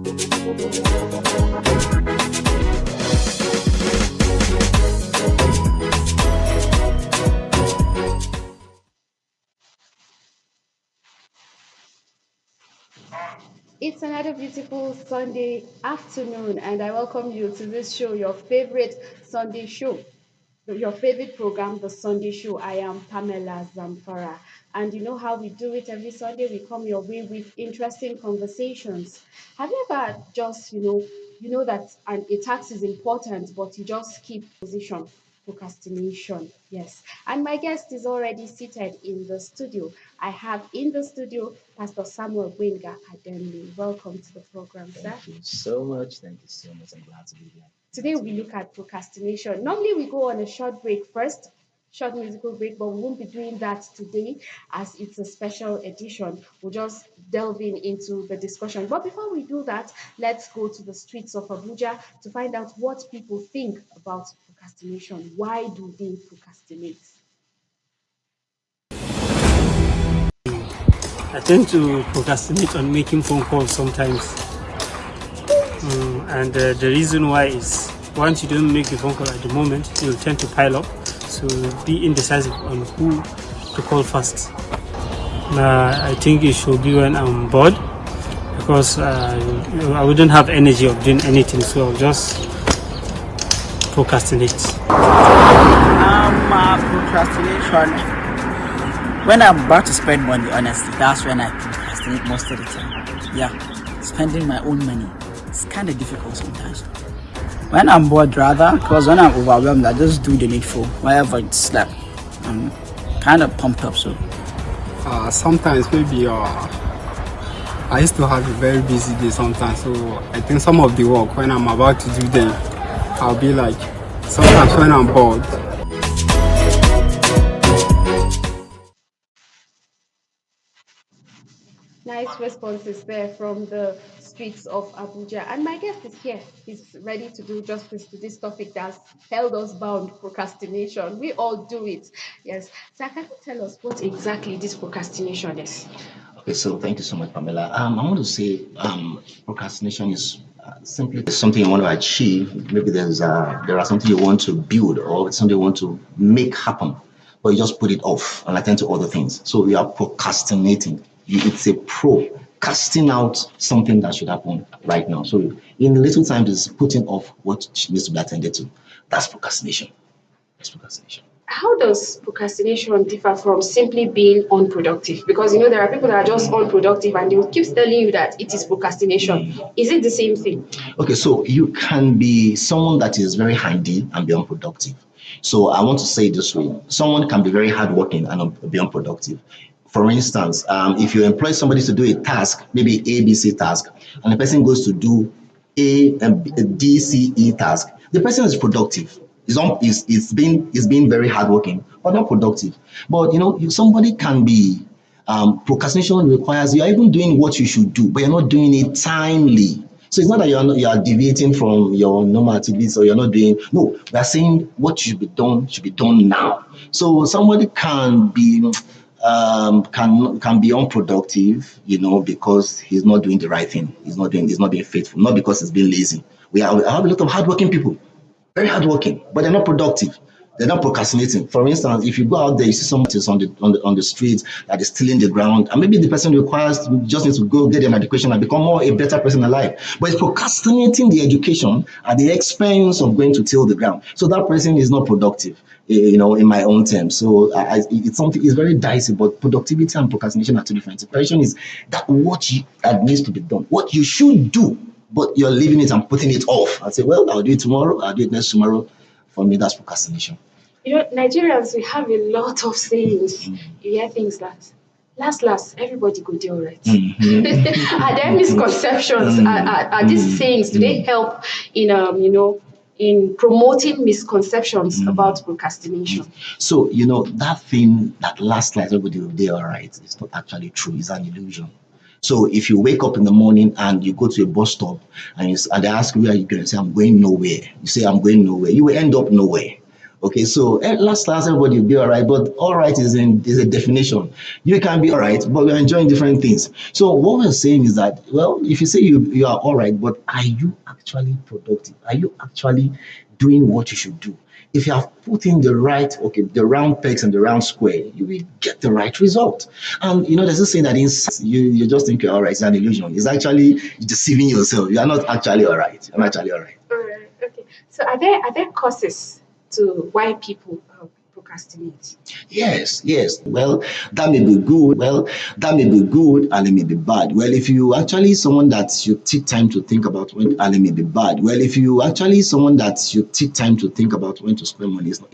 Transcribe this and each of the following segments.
It's another beautiful Sunday afternoon, and I welcome you to this show, your favorite Sunday show, your favorite program, The Sunday Show. I am Pamela Zamfara, and you know how we do it every Sunday. We come your way with interesting conversations. Have you ever just, you know that a task is important, but you just keep position? Procrastination, yes. And my guest is already seated in the studio. I have in the studio Pastor Samuel Wenga Ademi. Welcome to the program, sir. Thank you so much. Thank you so much. I'm glad to be here. Today we look at procrastination. Normally we go on a short break first, short musical break, but we won't be doing that today as it's a special edition. We'll just delve into the discussion. But before we do that, let's go to the streets of Abuja to find out what people think about procrastination. Why do they procrastinate? I tend to procrastinate on making phone calls sometimes. And the reason why is once you don't make the phone call at the moment, you'll tend to pile up. So be indecisive on who to call first. I think it should be when I'm bored because I wouldn't have energy of doing anything. So I'll just procrastinate. Procrastination. When I'm about to spend money, honestly, that's when I procrastinate most of the time. Yeah, spending my own money. It's kind of difficult sometimes. When I'm bored, rather, because when I'm overwhelmed, I just do the needful. Wherever it's like, I'm kind of pumped up. So sometimes maybe I used to have a very busy day sometimes. So I think some of the work when I'm about to do them, I'll be like, sometimes when I'm bored. Nice responses there from the streets of Abuja. And my guest is here. He's ready to do justice to this topic that's held us bound, procrastination. We all do it. Yes. So can you tell us what exactly this procrastination is? Okay, so thank you so much, Pamela. I want to say procrastination is simply something you want to achieve. Maybe there are something you want to build or something you want to make happen, but you just put it off and attend to other things. So you are procrastinating. It's a casting out something that should happen right now. So in little time, it's putting off what needs to be attended to. That's procrastination. That's procrastination. How does procrastination differ from simply being unproductive? Because there are people that are just unproductive and they will keep telling you that it is procrastination. Is it the same thing? Okay, so you can be someone that is very handy and be unproductive. So I want to say it this way: someone can be very hardworking and be unproductive. For instance, if you employ somebody to do a task, maybe A, B, C task, and the person goes to do A and D, C, E task, the person is productive. It's being very hardworking, but not productive. But if somebody can be procrastination requires you are even doing what you should do, but you're not doing it timely. So it's not that you are deviating from your normal activities or you're not doing. No, we are saying what should be done now. So somebody can be can be unproductive, because he's not doing the right thing. He's not being faithful, not because he's being lazy. We have a lot of hardworking people, very hardworking, but they're not productive. They're not procrastinating. For instance, if you go out there, you see someone that is on the streets that is tilling the ground, and maybe the person just needs to go get an education and become a better person in life. But it's procrastinating the education at the expense of going to till the ground. So that person is not productive, in my own terms. So it's something. It's very dicey. But productivity and procrastination are two different. The question is that that needs to be done, what you should do, but you're leaving it and putting it off. I say, well, I'll do it tomorrow. I'll do it next tomorrow. For me, that's procrastination. Nigerians, we have a lot of sayings. You hear things that last, everybody go do all right. Are there misconceptions? Are these sayings, do they help in in promoting misconceptions about procrastination? So, that thing that last life everybody will do all right, it's not actually true, it's an illusion. So if you wake up in the morning and you go to a bus stop and they ask you where you going, you say, I'm going nowhere. You say, I'm going nowhere. You will end up nowhere. Okay, so last everybody will be all right, but all right is a definition. You can be all right, but we're enjoying different things. So what we're saying is that, well, if you say you are all right, but are you actually productive? Are you actually doing what you should do? If you have put in the right, okay, the round pegs and the round square, you will get the right result. And there's this saying that inside you just think you're all right. It's an illusion. It's actually deceiving yourself. You are not actually all right. You're not actually all right. All right. Okay. So are there causes to why people procrastinate? Yes, yes. Well, that may be good. Well, that may be good and it may be bad. Well, if you actually someone that you take time to think about when and it may be bad. Well, if you actually someone that you take time to think about when to spend money, is not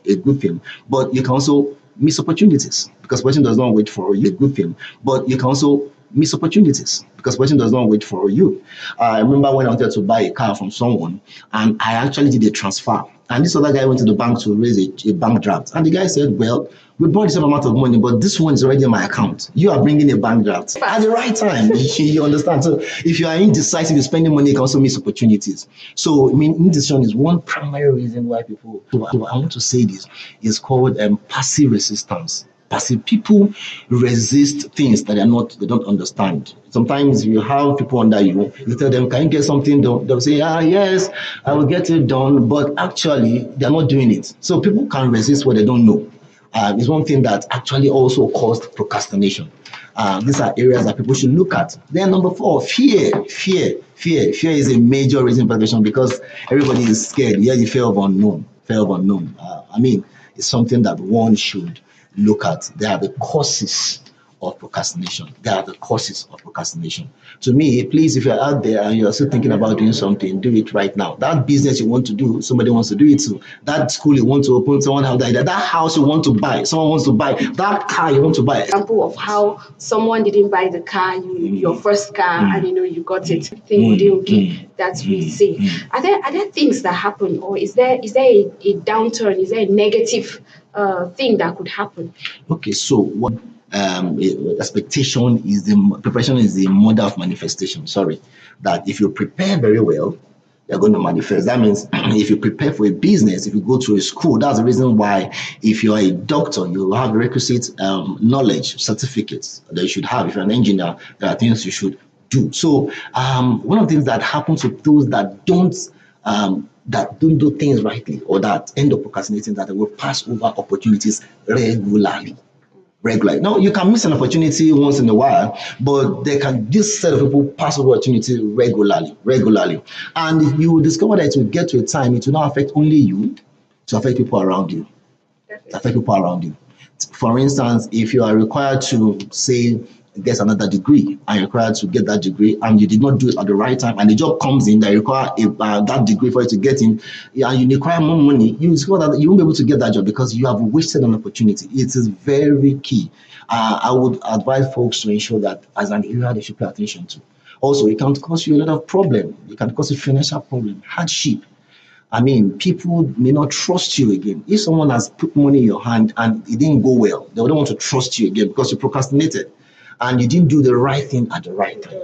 a good thing. But you can also miss opportunities because person does not wait for you. A good thing. But you can also miss opportunities because person does not wait for you. I remember when I wanted to buy a car from someone and I actually did a transfer. And this other guy went to the bank to raise a bank draft. And the guy said, well, we bought the same amount of money, but this one is already in my account. You are bringing a bank draft at the right time. You understand? So if you are indecisive, you're spending money, you can also miss opportunities. So, I mean, indecision is one primary reason why people, so I want to say this, is called passive resistance. Passive people resist things that they don't understand. Sometimes you have people under you, you tell them, can you get something done? They'll say, yes, I will get it done, but actually they're not doing it. So people can resist what they don't know. It's one thing that actually also caused procrastination. These are areas that people should look at. Then number 4, fear. Fear is a major reason for procrastination because everybody is scared. Yeah, the fear of unknown. It's something that one should look at. They are the causes of procrastination. To me, please, if you're out there and you're still thinking about doing something, do it right now. That business you want to do, somebody wants to do it too. That school you want to open, someone has that. That house you want to buy, someone wants to buy. That car you want to buy. Example of how someone didn't buy the car, your first car, and you got it. Thing okay. That's we say. Are there things that happen, or is there a downturn? Is there a negative thing that could happen? Okay, so what expectation is preparation is the mother of manifestation. Sorry, that if you prepare very well, you're going to manifest. That means if you prepare for a business, if you go to a school, that's the reason why if you're a doctor, you have requisite knowledge, certificates that you should have. If you're an engineer, there are things you should do. So one of the things that happens to those that don't do things rightly or that end up procrastinating, that they will pass over opportunities regularly. Now, you can miss an opportunity once in a while, but this set of people pass over opportunity regularly. And you will discover that it will get to a time, it will not affect only you, to affect people around you. For instance, if you are required to, say, get another degree and you're required to get that degree and you did not do it at the right time and the job comes in that require that degree for you to get in and you require more money, you discover that you won't be able to get that job because you have wasted an opportunity. It is very key. I would advise folks to ensure that as an area they should pay attention to. Also, it can cause you a lot of problem. It can cause you financial problem, hardship. People may not trust you again. If someone has put money in your hand and it didn't go well, they don't want to trust you again because you procrastinated. And you didn't do the right thing at the right time.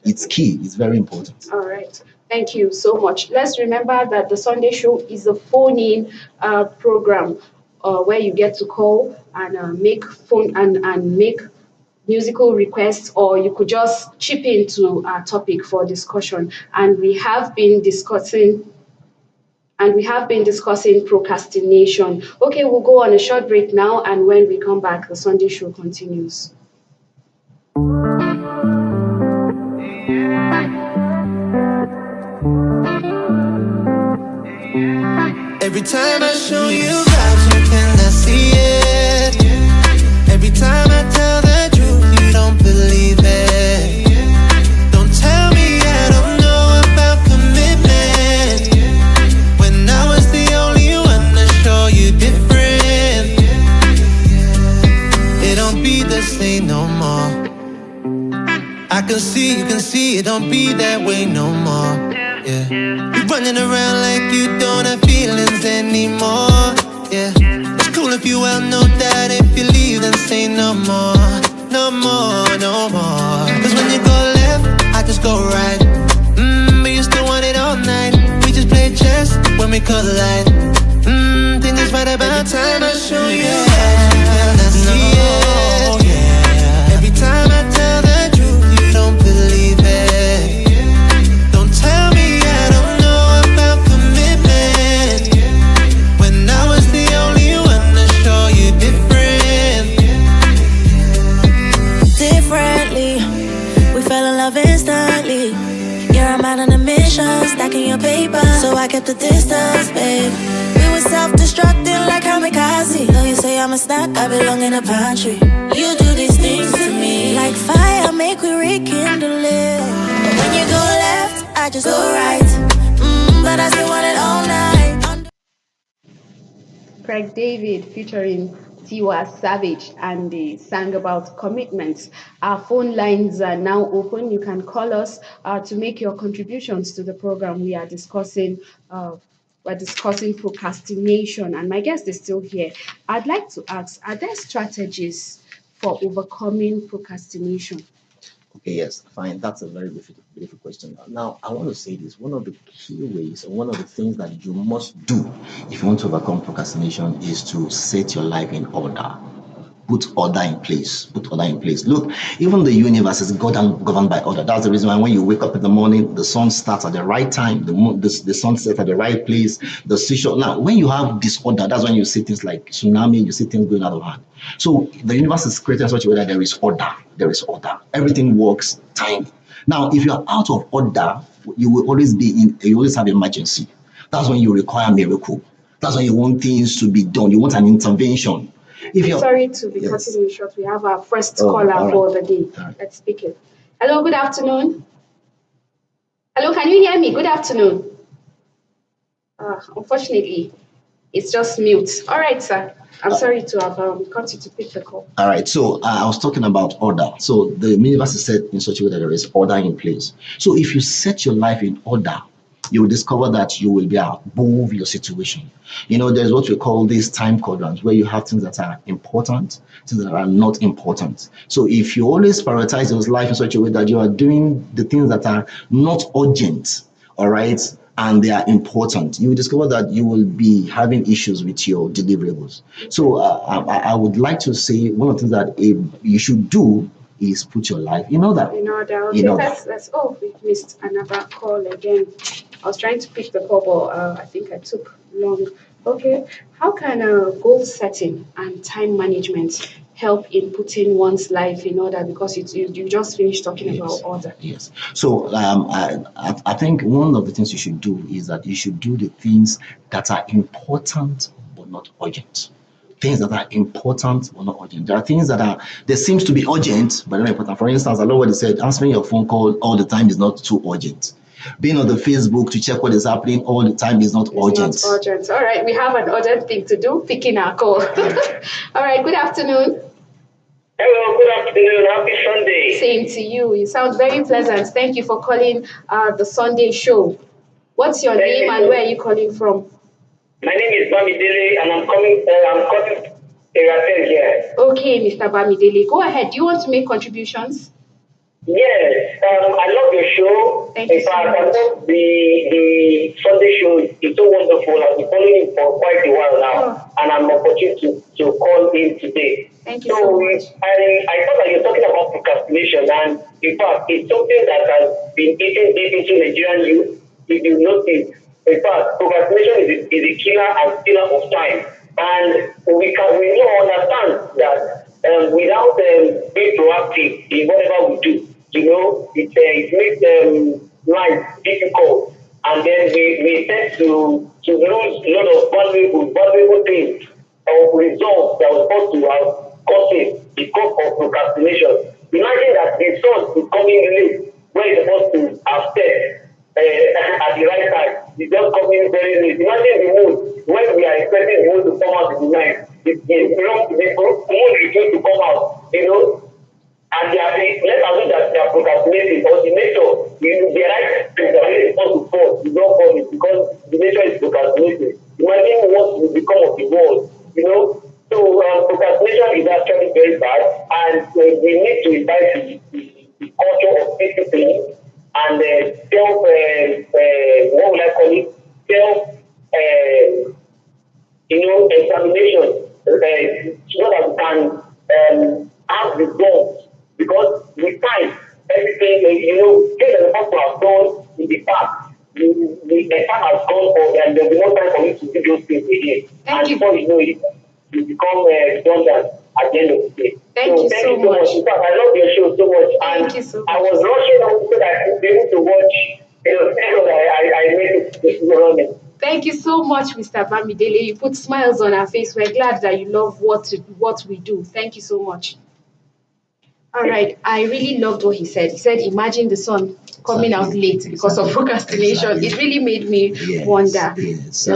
It's key. It's very important. All right. Thank you so much. Let's remember that the Sunday Show is a phone-in program where you get to call and make phone and make musical requests, or you could just chip into our topic for discussion. And we have been discussing procrastination. Okay, we'll go on a short break now, and when we come back, the Sunday Show continues. Every time I show you vibes, you cannot see it. Every time I tell the truth, you don't believe it. Don't tell me I don't know about commitment, when I was the only one to show you different. It don't be the same no more. I can see, you can see, it don't be that way no more. Yeah, you're running around like you don't have feelings anymore. Yeah, it's cool if you well know that if you leave then say no more. Cause when you go left, I just go right. But you still want it all night. We just play chess when we collide. right about time I show you that you cannot see it. Every time I tell the truth, you don't believe it. Don't tell me I don't know about commitment, when I was the only one to show you different. Differently, we fell in love instantly. You're a man on a mission, stacking your paper, so I kept the distance, babe. We were self-destructing like kamikaze. Though you say I'm a snack, I belong in a pantry. You do these things to me, like fire, make we rekindle it. But when you go left, I just go right. But I still want it all night. Craig David featuring Tiwa Savage, and they sang about commitments. Our phone lines are now open. You can call us to make your contributions to the program. We're discussing procrastination, and my guest is still here. I'd like to ask: are there strategies for overcoming procrastination? Okay, yes, fine. That's a very beautiful question. Now, I want to say this. One of the key ways, or one of the things that you must do if you want to overcome procrastination is to set your life in order. Put order in place. Put order in place. Look, even the universe is governed by order. That's the reason why when you wake up in the morning, the sun starts at the right time, the sun sets at the right place, the seashore. Now, when you have disorder, that's when you see things like tsunami, you see things going out of hand. So the universe is created in such a way that there is order. There is order. Everything works time. Now, if you are out of order, you always have emergency. That's when you require miracle. That's when you want things to be done. You want an intervention. If you're Sorry to be yes. cutting you short. We have our first Oh, caller all right. for the day. All right. Let's speak it. Hello, good afternoon. Hello, can you hear me? Good afternoon. Unfortunately, it's just mute. All right, sir. I'm sorry to have cut you to pick the call. All right. So I was talking about order. So the universe is set in such a way that there is order in place. So if you set your life in order, you will discover that you will be above your situation. You know, there's what we call these time quadrants where you have things that are important, things that are not important. So if you always prioritize your life in such a way that you are doing the things that are not urgent, all right, and they are important, you will discover that you will be having issues with your deliverables. So I would like to say one of the things that you should do is put your life in order. In order. Okay, In order. let's. Oh, we missed another call again. I was trying to pick the call, but I think I took long. Okay, how can goal setting and time management help in putting one's life in order? Because you just finished talking about order. Yes. So I think one of the things you should do is that you should do the things that are important but not urgent. Things that are important but not urgent. There are things that there seems to be urgent but not important. For instance, I love what he said, answering your phone call all the time is not too urgent. Being on the Facebook to check what is happening all the time is not urgent. Not urgent. All right, we have an urgent thing to do, picking our call. All right, good afternoon. Hello, good afternoon. Happy Sunday. Same to you. You sound very pleasant. Thank you for calling the Sunday show. What's your name and where are you calling from? My name is Bamidele and I'm calling Eratel here. Okay, Mr. Bamidele, go ahead. Do you want to make contributions? Yes, I love your show. Thank you In so fact, much. I love the Sunday show. It's so wonderful. I've been following it for quite a while now, and I'm opportunity to call in today. Thank you so much. I thought that you're talking about procrastination, and in fact, it's something that has been eating deep into Nigerian youth. If you notice, in fact, procrastination is a killer and stealer of time, and we all understand that without being proactive in whatever we do, it makes life difficult, and then we tend to lose a lot of valuable things or results that was supposed to have gotten because of procrastination. Imagine that the sun is coming late when it's supposed to have set at the right time. It's just coming very late. Imagine the moon when we are expecting the moon to come out in the night. The moon refuses to come out, and let's assume that they are procrastinating, or the nature, the right thing that is supposed to fall, you don't fall it because the nature is procrastinating. Imagine what will become of the world. So procrastination is actually very bad, and we need to invite the culture of discipline and self, what would I call it? Self examination, so that we can have results. Because with time, everything, things that the hospital have done in the past, the time has gone for, and there'll be no time for you to do those things again. Thank And you. before you know it, you become redundant at the end of the day. Thank you Thank so you so much. much. In fact, I love your show so much. Thank And you so I much. was rushing out so that I could be able to watch, so that I made it running. Thank you so much, Mr. Bamidele. You put smiles on our face. We're glad that you love what we do. Thank you so much. All right. I really loved what he said. He said, imagine the sun coming out Exactly. late because of Exactly. procrastination. Exactly. It really made me Yes, wonder. yes.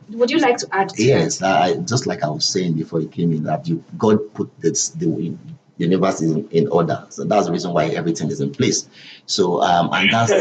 Would you like to add to Yes, that? just like I was saying before you came in, that God put the universe in order. So that's the reason why everything is in place. So and that's